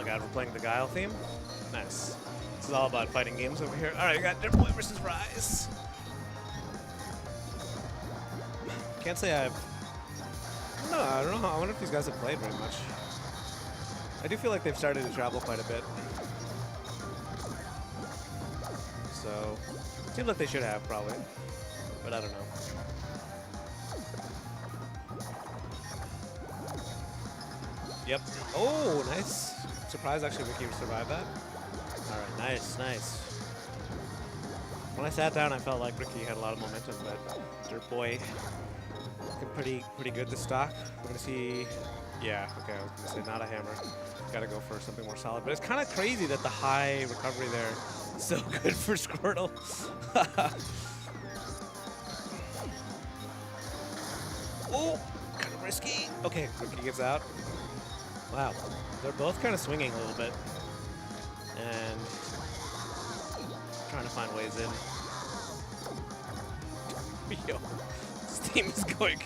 god, we're playing the Guile theme? Nice. This is all about fighting games over here. Alright, we got Dirtboy versus Rise. Can't say I've... No, I don't know. I wonder if these guys have played very much. I do feel like they've started to travel quite a bit. So, seems like they should have, probably. But I don't know. Yep. Oh, nice. Surprised actually Ricky survived that. Alright, nice, nice. When I sat down, I felt like Ricky had a lot of momentum, but Dirtboy looking pretty good this stock. We're gonna see. Yeah, okay, I was gonna say not a hammer. Gotta go for something more solid. But it's kind of crazy that the high recovery there is so good for Squirtle. Oh, kind of risky. Okay, Ricky gets out. Wow, they're both kind of swinging a little bit. And trying to find ways in. Yo, this team is going,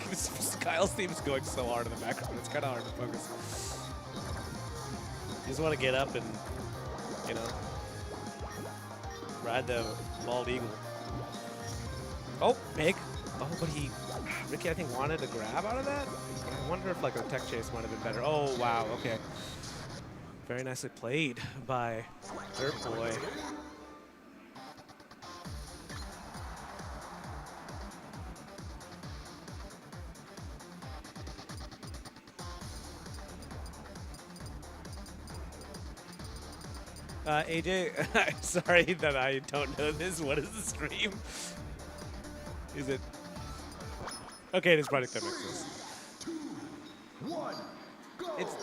Kyle's team is going so hard in the background, it's kind of hard to focus. You just want to get up and, you know, ride the bald eagle. Oh, big. Oh, but Ricky, I think, wanted to grab out of that. But I wonder if, like, a tech chase might have been better. Oh, wow, okay. Very nicely played by Dirtboy. AJ, sorry that I don't know this. What is the stream? Is it? Okay, it is Product MXs.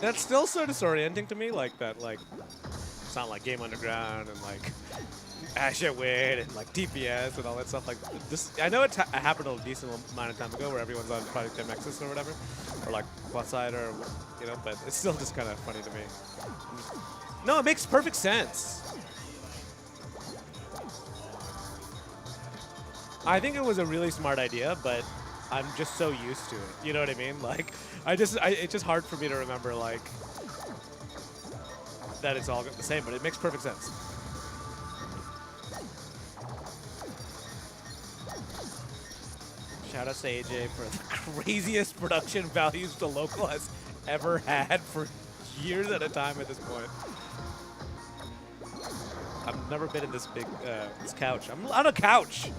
That's still sort of disorienting to me, like that, like, it's not like Game Underground and like Ash at Win and like TPS and all that stuff. Like this, I know it happened a decent amount of time ago where everyone's on Product MXs or whatever, or like Quadside or, you know, but it's still just kind of funny to me. No, it makes perfect sense. I think it was a really smart idea, but I'm just so used to it. You know what I mean? Like, it's just hard for me to remember, like, that it's all the same, but it makes perfect sense. Shout out to AJ for the craziest production values the local has ever had for years at a time at this point. I've never been in this big, this couch. I'm on a couch.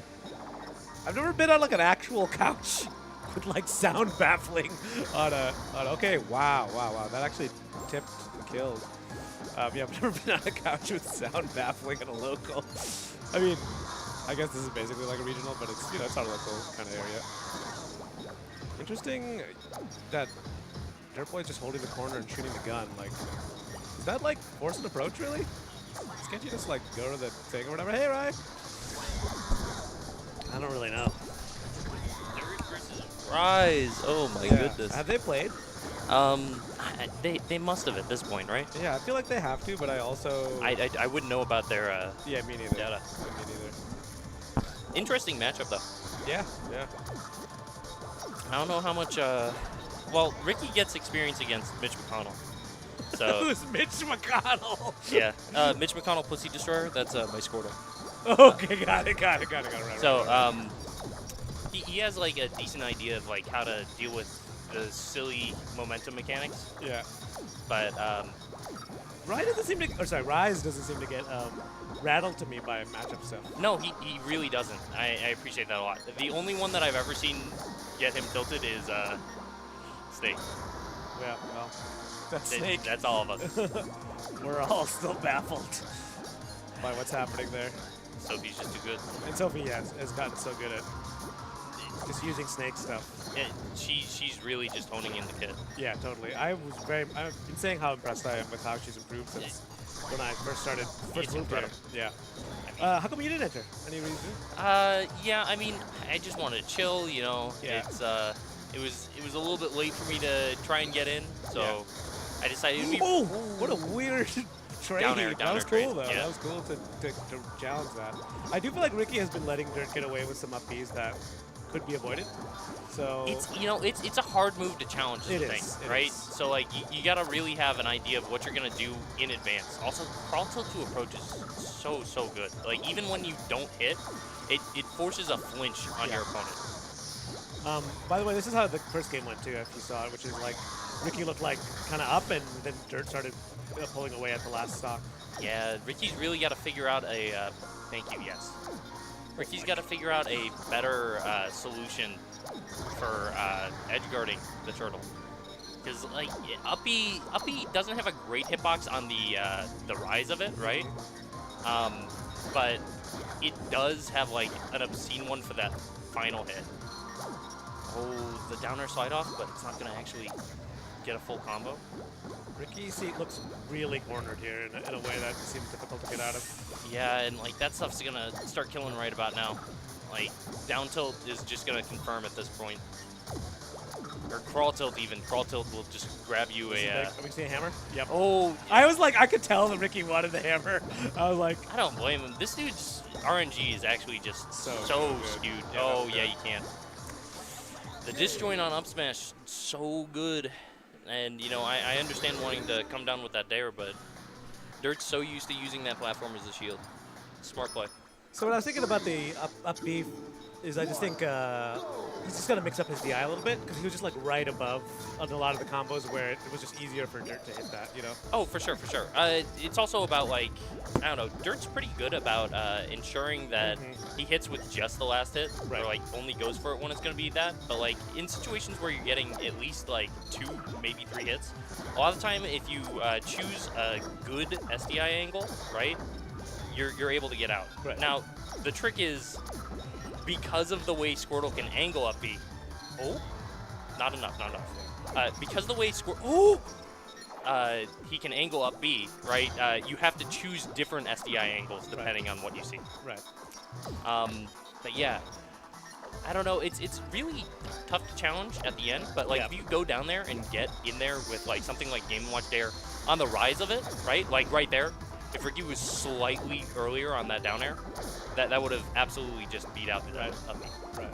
I've never been on like an actual couch with like sound baffling on a, okay, wow. That actually tipped and killed. Yeah, I've never been on a couch with sound baffling at a local. I mean, I guess this is basically like a regional, but it's, you know, it's not a local kind of area. Interesting that Dirtboy just holding the corner and shooting the gun. Like, is that like forced approach really? Can't you just like go to the thing or whatever? Hey, Ryan. I don't really know. Rise. Oh my goodness. Have they played? They must have at this point, right? Yeah, I feel like they have to, but I also I wouldn't know about their yeah, me neither. data. Me neither. Interesting matchup though. Yeah, yeah. I don't know how much. Well, Ricky gets experience against Mitch McConnell. So who's Mitch McConnell? Yeah, Mitch McConnell, Pussy Destroyer. That's my Squirtle. Okay, got it. Right, so he has like a decent idea of like how to deal with the silly momentum mechanics. Yeah. But Rise doesn't seem to get rattled to me by matchup stuff. No, he really doesn't. I appreciate that a lot. The only one that I've ever seen get him tilted is Snake. Yeah, well, that's Snake. That's all of us. We're all still baffled by what's happening there. Sophie's just too good. And Sophie has gotten so good at just using Snake stuff. Yeah, she's really just honing in the kit. Yeah, totally. I've been saying how impressed I am with how she's improved since when I first moved here. Yeah. How come you didn't enter? Any reason? Yeah, I mean, I just wanted to chill, you know. Yeah. It's it was a little bit late for me to try and get in, so I decided to be what a weird trade. That was cool though. Yeah. That was cool to challenge that. I do feel like Ricky has been letting Dirt get away with some up Bs that could be avoided. So It's a hard move to challenge the thing, right? Is. So like you gotta really have an idea of what you're gonna do in advance. Also, crawl tilt to approach is so good. Like even when you don't hit, it forces a flinch on your opponent. By the way, this is how the first game went too, if you saw it, which is like Ricky looked like kind of up, and then Dirt started pulling away at the last stock. Yeah, Ricky's really got to figure out a. Thank you. Yes. Ricky's got to figure out a better solution for edge guarding the turtle, because like Uppy doesn't have a great hitbox on the rise of it, right? But it does have like an obscene one for that final hit. Oh, the downer slide off, but it's not gonna actually get a full combo. Ricky's seat looks really cornered here in a way that seems difficult to get out of. Yeah, and like that stuff's gonna start killing right about now. Like down tilt is just gonna confirm at this point. Or crawl tilt even. Crawl tilt will just grab you a... Are we seeing a hammer? Yep. Oh! I was like, I could tell that Ricky wanted the hammer. I was like... I don't blame him. This dude's RNG is actually just so skewed. Yeah, oh, yeah, you can't. The disjoint on up smash, so good. And, you know, I understand wanting to come down with that dare, but Dirt's so used to using that platform as a shield. Smart play. So what I was thinking about the up B is I just think he's just got to mix up his DI a little bit, because he was just like right above on a lot of the combos where it was just easier for Dirt to hit that, you know? Oh, for sure, for sure. It's also about like, I don't know, Dirt's pretty good about ensuring that he hits with just the last hit, or like only goes for it when it's going to be that. But like in situations where you're getting at least like 2, maybe 3 hits, a lot of the time if you choose a good SDI angle, right, you're able to get out. Right. Now, the trick is, because of the way Squirtle can angle up B. Oh, not enough. Because of the way Squirtle, he can angle up B, right? You have to choose different SDI angles depending on what you see. Right. But yeah, I don't know. It's really tough to challenge at the end. But like if you go down there and get in there with like something like Game & Watch Dare on the rise of it, right? Like right there. If Ricky was slightly earlier on that down air, that would have absolutely just beat out the up B. Right.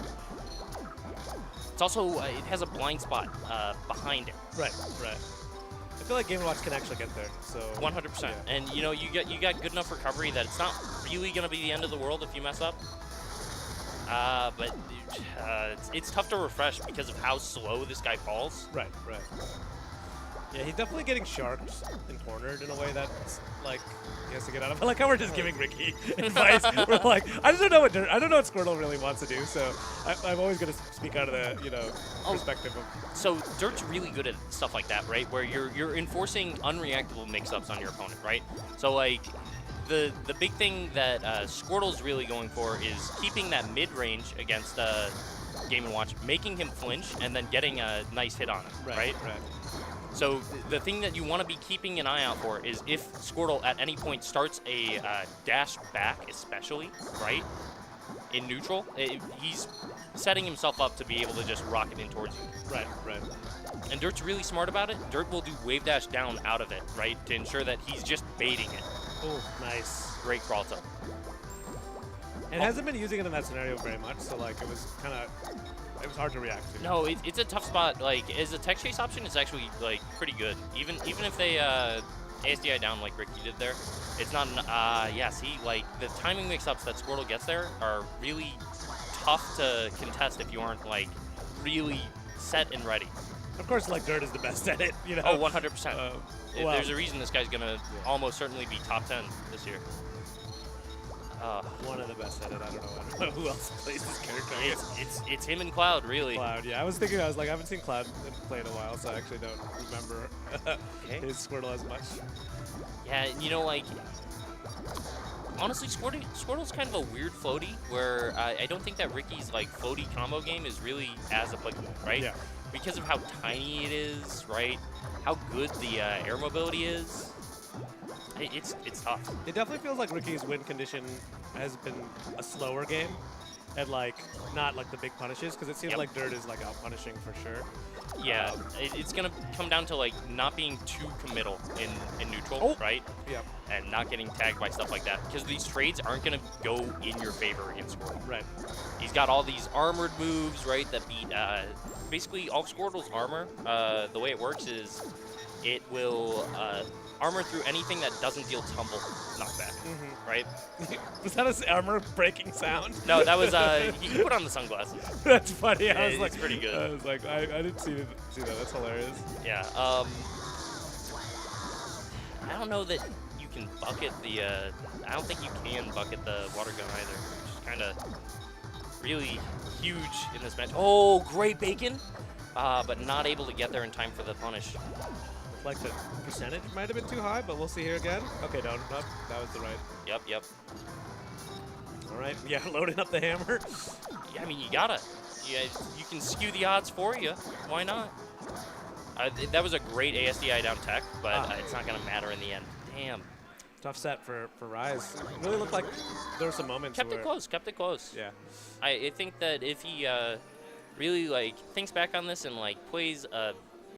It's also, it has a blind spot behind it. Right. I feel like Game & Watch can actually get there, so... 100%. Yeah. And, you know, you got good enough recovery that it's not really going to be the end of the world if you mess up. But it's tough to refresh because of how slow this guy falls. Right. Yeah, he's definitely getting sharked and cornered in a way that's like he has to get out of. I like how we're just giving Ricky advice. We're like, I don't know what Squirtle really wants to do. So I'm always going to speak out of the perspective of. So Dirt's really good at stuff like that, right? Where you're enforcing unreactable mix-ups on your opponent, right? So like the big thing that Squirtle's really going for is keeping that mid-range against Game & Watch, making him flinch, and then getting a nice hit on him, right? So the thing that you want to be keeping an eye out for is if Squirtle at any point starts a dash back, especially, right, in neutral, he's setting himself up to be able to just rocket in towards you. Right. And Dirt's really smart about it. Dirt will do wave dash down out of it, right, to ensure that he's just baiting it. Oh, nice. Great crawl tilt. And hasn't been using it in that scenario very much, so like it was hard to react to. No, it's a tough spot. Like as a tech chase option, it's actually like pretty good. Even if they ASDI down like Ricky did there, it's not. See, like the timing mix-ups that Squirtle gets there are really tough to contest if you aren't like really set and ready. Of course, like Dirt is the best at it, you know. Oh, 100%. There's a reason this guy's gonna almost certainly be top 10 this year. One of the best at it. I don't know who else plays this character. It's him and Cloud, really. Cloud, yeah. I was like, I haven't seen Cloud play in a while, so I actually don't remember his Squirtle as much. Yeah, you know, like, honestly, Squirtle's kind of a weird floaty, where I don't think that Ricky's, like, floaty combo game is really as applicable, right? Yeah. Because of how tiny it is, right? How good the air mobility is. It's tough. It definitely feels like Ricky's win condition has been a slower game. and like not like the big punishes, because it seems Yep. like Dirt is like out punishing for sure. Yeah, it's gonna come down to like not being too committal in neutral, Oh. right? Yep. And not getting tagged by stuff like that, because these trades aren't gonna go in your favor against Squirtle. Right. He's got all these armored moves, right? That beat basically all of Squirtle's armor. The way it works is it will armor through anything that doesn't deal tumble knockback, right? Was that an armor breaking sound? No, that was you put on the sunglasses. That's funny. Yeah, I was like, it's pretty good. I was like, I didn't see that. That's hilarious. Yeah. I don't know that you can bucket the. I don't think you can bucket the water gun either, which is kind of really huge in this match. Oh, great bacon, but not able to get there in time for the punish. Looked like the percentage might have been too high, but we'll see here again. Okay, no, nope, that was the right. Yep. All right, yeah, loading up the hammer. Yeah, I mean, you gotta. Yeah, you can skew the odds for you. Why not? That was a great ASDI down tech, but it's not gonna matter in the end. Damn. Tough set for Rise. It really looked like there were some moments Kept where it close. Yeah. I think that if he really like thinks back on this and like plays a